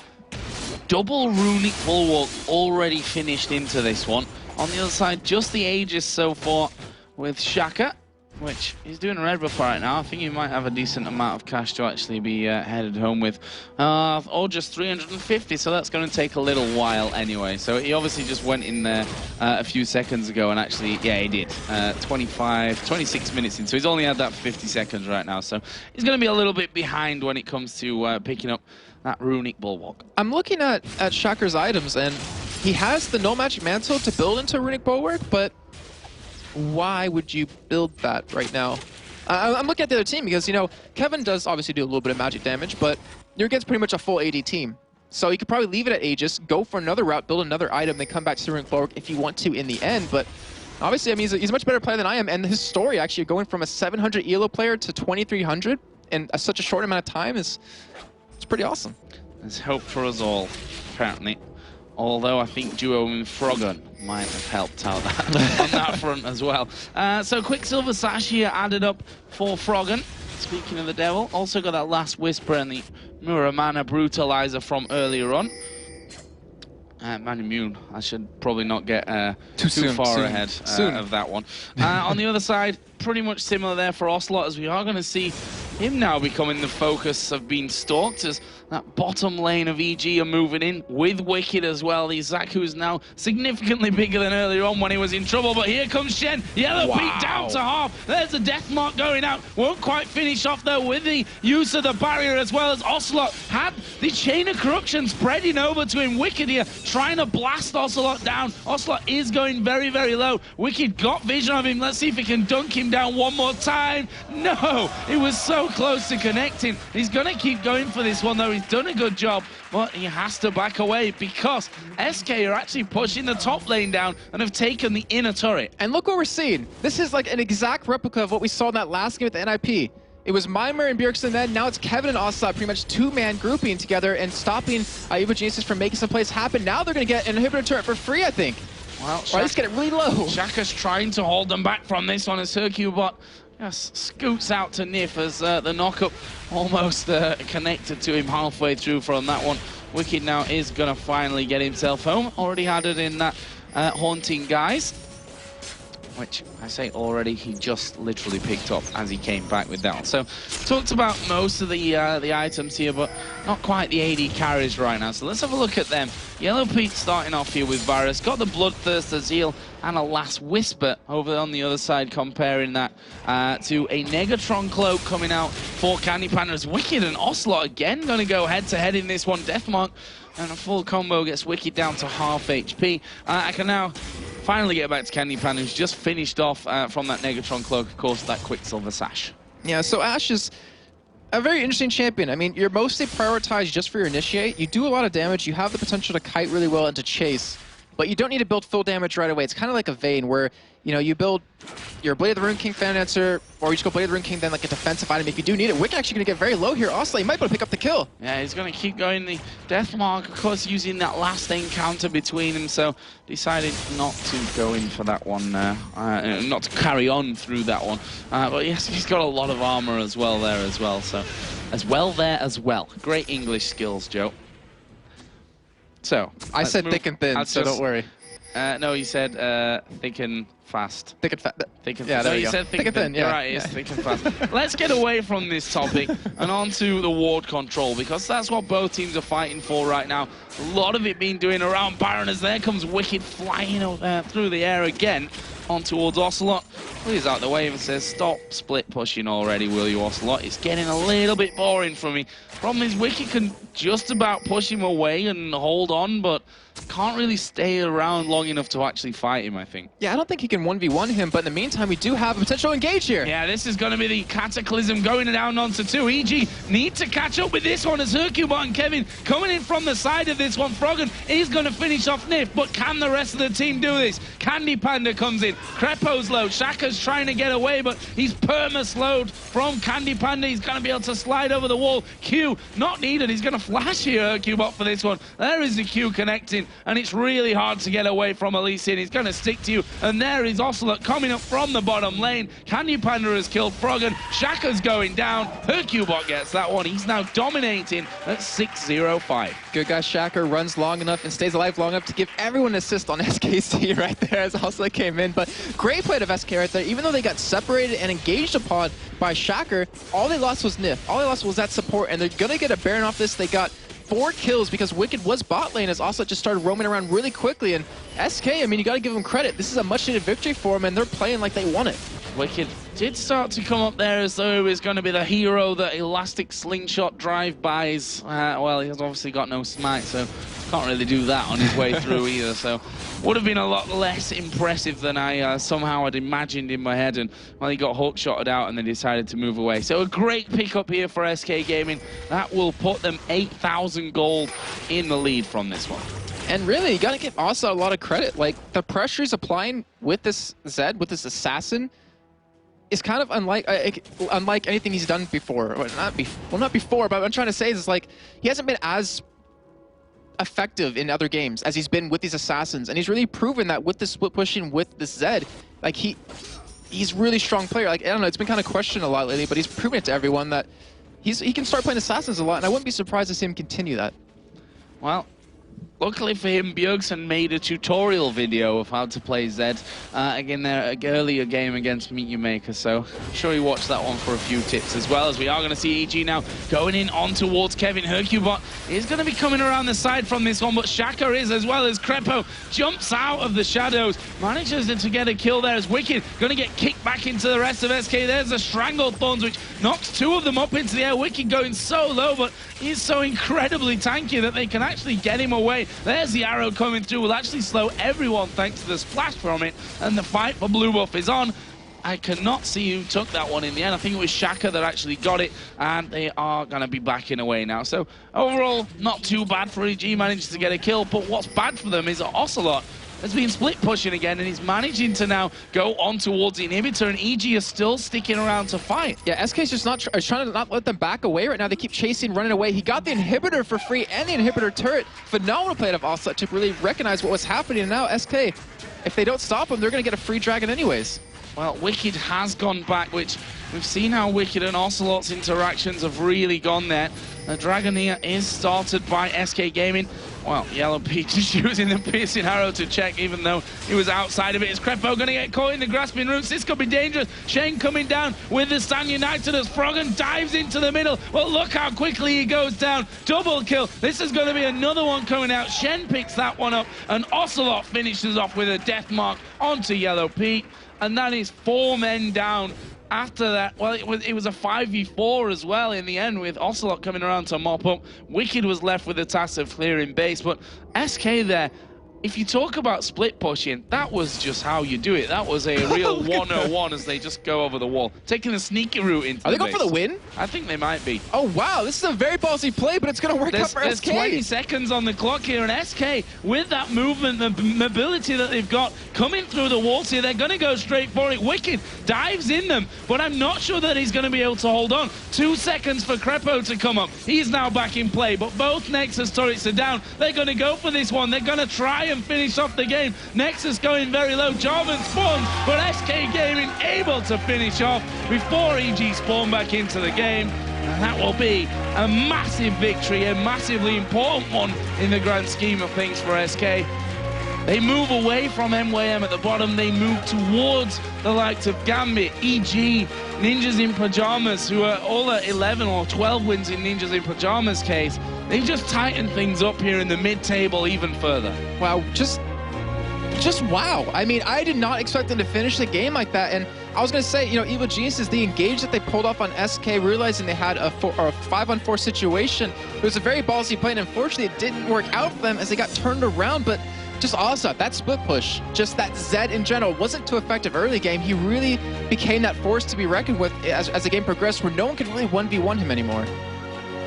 double runic bulwark already finished into this one. On the other side, just the Aegis so far with Shaka. which he's doing red buff right now. I think he might have a decent amount of cash to actually be headed home with. Or just 350, so that's going to take a little while anyway. So he obviously just went in there a few seconds ago and actually, yeah, he did. 26 minutes in, so he's only had that for 50 seconds right now. So he's going to be a little bit behind when it comes to picking up that runic bulwark. I'm looking at Shaker's items, and he has the no magic mantle to build into runic bulwark, but why would you build that right now? I'm looking at the other team because, you know, Kevin does obviously do a little bit of magic damage, but you're against pretty much a full AD team. So you could probably leave it at Aegis, go for another route, build another item, then come back to the runic bulwark if you want to in the end. But obviously, I mean, he's a much better player than I am, and his story actually going from a 700 ELO player to 2300 in such a short amount of time it's pretty awesome. There's hope for us all, apparently. Although I think duo and Froggen might have helped out on that front as well. So Quicksilver Sash here added up for Froggen. Speaking of the devil, also got that last Whisper and the Muramana Brutalizer from earlier on. Man immune. I should probably not get too far ahead of that one. On the other side, pretty much similar there for Ocelote, as we are going to see him now becoming the focus of being stalked as that bottom lane of EG are moving in with Wickd as well. The Zaku's now significantly bigger than earlier on when he was in trouble, but here comes Shen. Yellowpete down to half. There's a death mark going out. Won't quite finish off though with the use of the barrier, as well as Ocelote had the chain of corruption spreading over to him. Wickd here trying to blast Ocelote down. Ocelote is going very, very low. Wickd got vision of him. Let's see if he can dunk him down one more time. No, it was so close to connecting. He's going to keep going for this one though. He's done a good job, but he has to back away because SK are actually pushing the top lane down and have taken the inner turret. And look what we're seeing. This is like an exact replica of what we saw in that last game with the NIP. It was Mimer and Bjergsen then, now it's Kevin and Ocelote pretty much two-man grouping together and stopping Jayce from making some plays happen. Now they're going to get an inhibitor turret for free, I think. Well, or at least get it really low. Shaka's trying to hold them back from this one as hyrqBot just scoots out to Nyph as the knockup almost connected to him halfway through from that one. Wickd now is going to finally get himself home. Already had it in that Haunting Guise, which I say already, he just literally picked up as he came back with that one. So talked about most of the items here, but not quite the AD carries right now. So let's have a look at them. Yellowpete starting off here with Varus, got the Bloodthirst, the Zeal, and a last Whisper over on the other side, comparing that to a Negatron Cloak coming out for CandyPanda. As Wickd and Ocelote again going to go head-to-head in this one. Deathmark and a full combo gets Wickd down to half HP. I can now finally get back to CandyPanda, who's just finished off from that Negatron Cloak, of course, that Quicksilver Sash. Yeah, so Ashe is a very interesting champion. I mean, you're mostly prioritized just for your Initiate. You do a lot of damage. You have the potential to kite really well and to chase, but you don't need to build full damage right away. It's kind of like a Vayne where, you know, you build your Blade of the Rune King Fan Dancer, or you just go Blade of the Rune King, then like a defensive item if you do need it. Wickd actually going to get very low here. Ocelote might be able to pick up the kill. Yeah, he's going to keep going the Deathmark, of course, using that last encounter between them, so decided not to go in for that one, not to carry on through that one. But yes, he's got a lot of armor as well there as well, so as well. Great English skills, Joe. So I said thick and thin, so don't worry. No, you said thick and fast. Thick and fat. Thick and yeah, there you said thick and thin. Yeah, right, it's thick and fast. Let's get away from this topic and onto the ward control, because that's what both teams are fighting for right now. A lot of it being doing around Baron, as there comes Wickd flying through the air again on towards Ocelote. He's out the way and says, stop split pushing already, will you, Ocelote? It's getting a little bit boring for me. Problem is, Wickd can just about push him away and hold on, but can't really stay around long enough to actually fight him, I think. Yeah, I don't think he can 1v1 him, but in the meantime, we do have a potential engage here. Yeah, this is going to be the Cataclysm going down onto 2. EG need to catch up with this one as hyrqBot and Kevin coming in from the side of this one. Froggen is going to finish off Nyph, but can the rest of the team do this? CandyPanda comes in. Krepo's low. Shaka's trying to get away, but he's perma-slowed from CandyPanda. He's going to be able to slide over the wall. Q not needed. He's going to flash here, hyrqBot, for this one. There is the Q connecting, and it's really hard to get away from Elysian. He's going to stick to you, and there is Ocelote coming up from the bottom lane. CandyPanda has killed Froggen. Shaka's going down. hyrqBot gets that one. He's now dominating at 6-0-5. Good guy Shaka runs long enough and stays alive long enough to give everyone an assist on SKC right there as Ocelote came in, but But great play of SK right there. Even though they got separated and engaged upon by Shaker, all they lost was Nyph. All they lost was that support, and they're going to get a Baron off this. They got 4 kills because Wickd was bot lane as Ocelote just started roaming around really quickly. And SK, I mean, you got to give them credit. This is a much-needed victory for them, and they're playing like they want it. Wickd did start to come up there as though he was going to be the hero that elastic slingshot drive-bys. Well, he's obviously got no smite, so can't really do that on his way through either. So would have been a lot less impressive than I somehow had imagined in my head. And well, he got hook-shotted out and then decided to move away. So a great pickup here for SK Gaming. That will put them 8,000 gold in the lead from this one. And really, you got to give Ocelote a lot of credit. Like, the pressure he's applying with this Zed, with this assassin, is kind of unlike anything he's done before. Well, not before, but what I'm trying to say is like he hasn't been as effective in other games as he's been with these assassins, and he's really proven that with the split pushing with this Zed, like he's really strong player. Like, I don't know, it's been kind of questioned a lot lately, but he's proven it to everyone that he can start playing assassins a lot, and I wouldn't be surprised to see him continue that. Well, luckily for him, Bjergsen made a tutorial video of how to play Zed again there earlier game against Meet Your Maker, so I'm sure he watched that one for a few tips as well. As we are going to see EG now going in on towards Kevin. hyrqBot is going to be coming around the side from this one, but Shaker is as well as Krepo jumps out of the shadows, manages to get a kill there as Wickd going to get kicked back into the rest of SK. There's the Strangled Thorns, which knocks 2 of them up into the air. Wickd going so low, but he's so incredibly tanky that they can actually get him away. There's the arrow coming through, will actually slow everyone thanks to the splash from it, and the fight for blue buff is on. I cannot see who took that one in the end. I think it was Shaker that actually got it, and they are going to be backing away now. So overall, not too bad for EG, managed to get a kill, but what's bad for them is Ocelote has been split pushing again, and he's managing to now go on towards the inhibitor, and EG is still sticking around to fight. Yeah, SK's just not trying to not let them back away right now. They keep chasing, running away. He got the inhibitor for free and the inhibitor turret. Phenomenal play of Ocelote to really recognize what was happening. And now SK, if they don't stop him, they're going to get a free dragon anyways. Well, Wickd has gone back, which we've seen how Wickd and Ocelote's interactions have really gone there. The dragon here is started by SK Gaming. Well, Yellowpete just using the piercing arrow to check, even though he was outside of it. Is Krepo going to get caught in the grasping roots? This could be dangerous. Shane coming down with the Stand United as Froggen dives into the middle. Well, look how quickly he goes down. Double kill. This is going to be another one coming out. Shen picks that one up, and Ocelote finishes off with a death mark onto Yellowpete. And that is 4 men down. After that, well, it was a 5v4 as well in the end, with Ocelote coming around to mop up. Wickd was left with the task of clearing base, but SK there, if you talk about split pushing, that was just how you do it. That was a real 101 as they just go over the wall, taking the sneaky route into Are the they going base. for the win? I think they might be. Oh, wow. This is a very ballsy play, but it's going to work out for There's SK. 20 seconds on the clock here, and SK, with that movement, the mobility that they've got coming through the walls here, they're going to go straight for it. Wickd dives in them, but I'm not sure that he's going to be able to hold on. 2 seconds for Krepo to come up. He's now back in play, but both Nexus turrets are down. They're going to go for this one. They're going to try and finish off the game. Nexus going very low. Jarvan spawns, but SK Gaming able to finish off before EG spawn back into the game. And that will be a massive victory, a massively important one in the grand scheme of things for SK. They move away from MYM at the bottom. They move towards the likes of Gambit, EG, Ninjas in Pajamas, who are all at 11 or 12 wins in Ninjas in Pajamas case. They just tighten things up here in the mid-table even further. Wow, just wow. I mean, I did not expect them to finish the game like that. And I was going to say, you know, Evil Geniuses, the engage that they pulled off on SK, realizing they had a 5-on-4 situation. It was a very ballsy play, and unfortunately it didn't work out for them as they got turned around. But just awesome. That split push, just that Zed in general, wasn't too effective early game. He really became that force to be reckoned with as the game progressed, where no one could really 1v1 him anymore.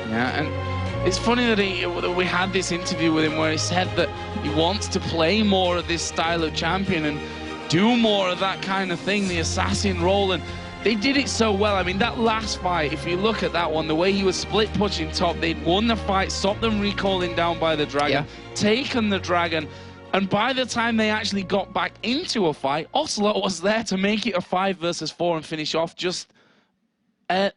Yeah, and it's funny that we had this interview with him where he said that he wants to play more of this style of champion and do more of that kind of thing, the assassin role, and they did it so well. I mean, that last fight, if you look at that one, the way he was split pushing top, they'd won the fight, stopped them recalling down by the dragon, taken the dragon, and by the time they actually got back into a fight, Ocelote was there to make it a 5 versus 4 and finish off. Just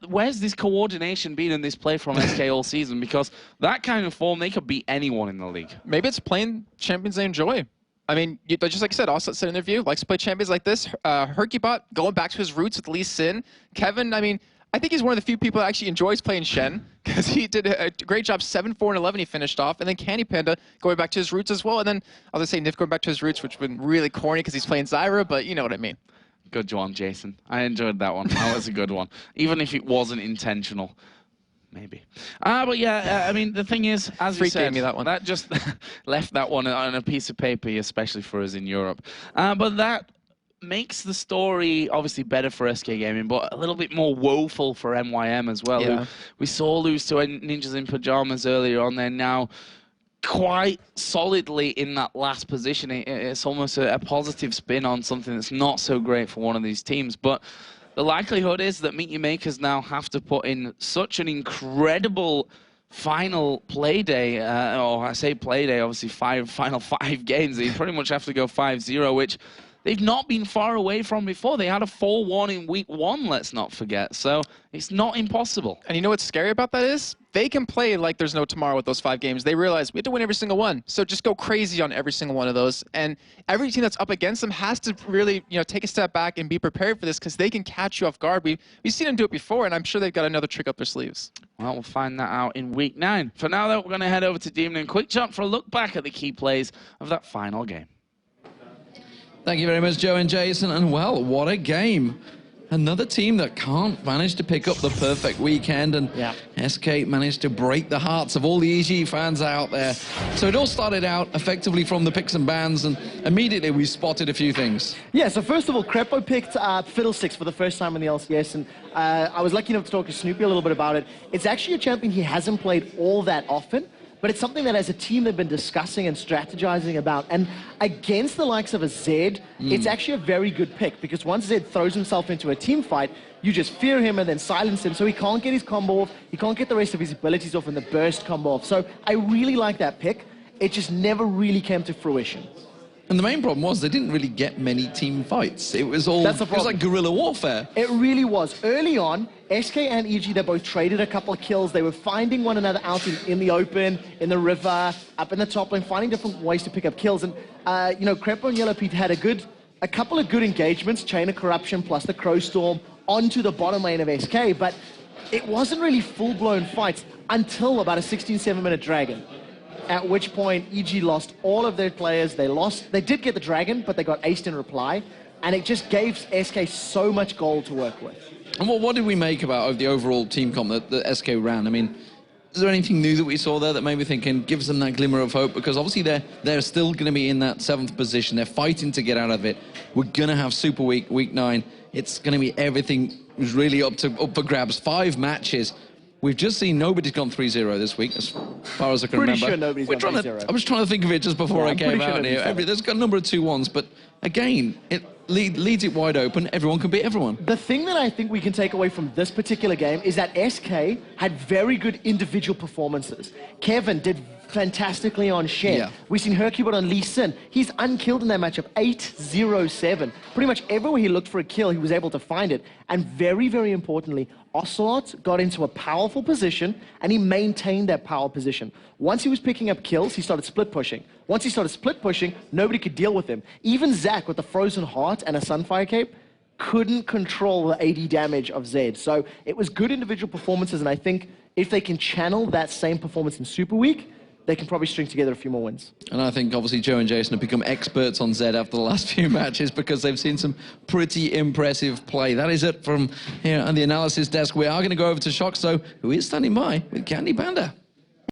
where's this coordination been in this play from SK all season? Because that kind of form, they could beat anyone in the league. Maybe it's playing champions they enjoy. I mean, just like I said, Ocelote Zed interview, likes to play champions like this. hyrqBot going back to his roots with Lee Sin. Kevin, I mean, I think he's one of the few people that actually enjoys playing Shen because he did a great job, 7-4-11 he finished off. And then CandyPanda going back to his roots as well. And then I'll just say Nyph going back to his roots, which has been really corny because he's playing Zyra, but you know what I mean. Good one, Jason. I enjoyed that one. That was a good one. Even if it wasn't intentional. Maybe. But yeah, I mean, the thing is, as you said, me that one. That just left that one on a piece of paper, especially for us in Europe. But that makes the story obviously better for SK Gaming, but a little bit more woeful for MYM as well. Yeah. We saw lose to Ninjas in Pajamas earlier on. They're now quite solidly in that last position. It's almost a positive spin on something that's not so great for one of these teams. But the likelihood is that Meet Your Makers now have to put in such an incredible final play day, or I say play day, obviously final five games. They pretty much have to go 5-0, which they've not been far away from before. They had a 4-1 in week 1, let's not forget. So it's not impossible. And you know what's scary about that is? They can play like there's no tomorrow with those 5 games. They realize we have to win every single one. So just go crazy on every single one of those. And every team that's up against them has to really, take a step back and be prepared for this because they can catch you off guard. We've seen them do it before, and I'm sure they've got another trick up their sleeves. Well, we'll find that out in week 9. For now, though, we're going to head over to Demon and Quick Jump for a look back at the key plays of that final game. Thank you very much, Joe and Jason. And well, what a game. Another team that can't manage to pick up the perfect weekend, and SK managed to break the hearts of all the EG fans out there. So it all started out effectively from the picks and bans, and immediately we spotted a few things. Yeah, so first of all, Krepo picked Fiddlesticks for the first time in the LCS, and I was lucky enough to talk to Snoopy a little bit about it. It's actually a champion he hasn't played all that often, but it's something that as a team they've been discussing and strategizing about. And against the likes of a Zed, it's actually a very good pick, because once Zed throws himself into a team fight, you just fear him and then silence him, so he can't get his combo off, he can't get the rest of his abilities off and the burst combo off. So I really like that pick. It just never really came to fruition. And the main problem was they didn't really get many team fights. It was all, it was like guerrilla warfare. It really was. Early on, SK and EG, they both traded a couple of kills. They were finding one another out in the open, in the river, up in the top lane, finding different ways to pick up kills. And, Krepo and Yellowpete had a couple of good engagements, Chain of Corruption plus the Crow Storm, onto the bottom lane of SK, but it wasn't really full-blown fights until about a 16-7-minute Dragon. At which point, EG lost all of their players. They did get the Dragon, but they got aced in reply. And it just gave SK so much gold to work with. And what did we make about the overall team comp that SK ran? I mean, is there anything new that we saw there that made me thinking gives them that glimmer of hope? Because obviously they're still going to be in that 7th position. They're fighting to get out of it. We're going to have Super Week, week 9. It's going to be everything is really up for grabs. 5 matches. We've just seen nobody's gone 3-0 this week, as far as I can remember. Sure nobody's gone 3-0. I was trying to think of it just before I came out here. There's got a number of 2-1s, but again, it leads it wide open. Everyone can beat everyone. The thing that I think we can take away from this particular game is that SK had very good individual performances. Kevin did fantastically on Shen. Yeah. We've seen hyrqBot on Lee Sin. He's unkilled in that matchup, 8-0-7. Pretty much everywhere he looked for a kill, he was able to find it. And very, very importantly, Ocelote got into a powerful position, and he maintained that power position. Once he was picking up kills, he started split pushing. Once he started split pushing, nobody could deal with him. Even Zac with the Frozen Heart and a Sunfire Cape couldn't control the AD damage of Zed. So it was good individual performances, and I think if they can channel that same performance in Super Week, they can probably string together a few more wins. And I think obviously Joe and Jason have become experts on Zed after the last few matches because they've seen some pretty impressive play. That is it from here on the analysis desk. We are going to go over to Shock, so who is standing by with CandyPanda.